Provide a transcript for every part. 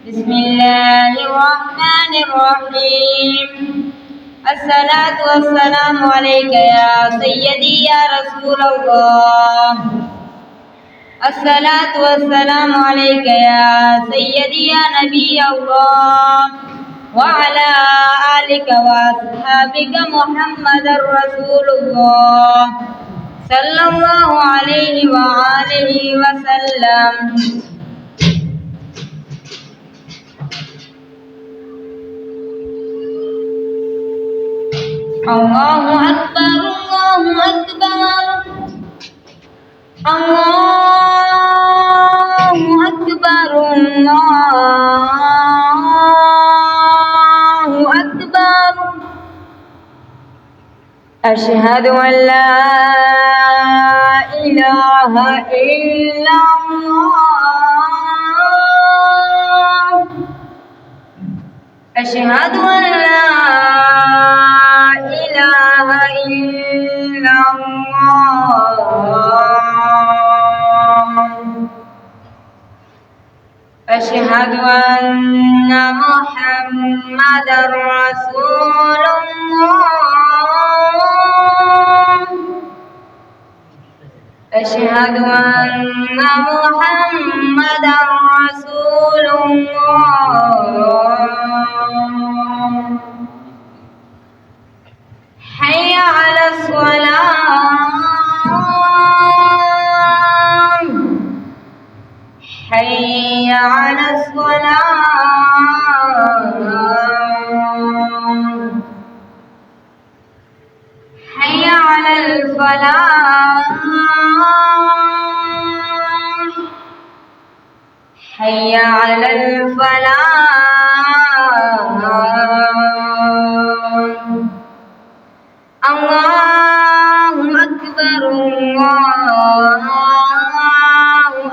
بسم الله الرحمن الرحيم. الصلاة والسلام عليك يا سيدي يا رسول الله. الصلاة والسلام عليك يا سيدي يا نبي الله، وعلى آلك وأصحابك محمد رسول الله صلى الله عليه وآله وسلم. الله أكبر الله أكبر الله أكبر الله أكبر. أشهد أن لا إله إلا الله. أشهد أن لا إله إلا الله. أشهد أن محمدا رسول الله. أشهد أن محمدا رسول الله. حي على الصلاة حي على الصلاة حي على الفلاح حي على الفلاح. الله أكبر الله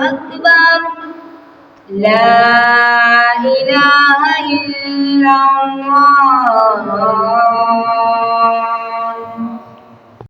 أكبر. لا إله إلا الله.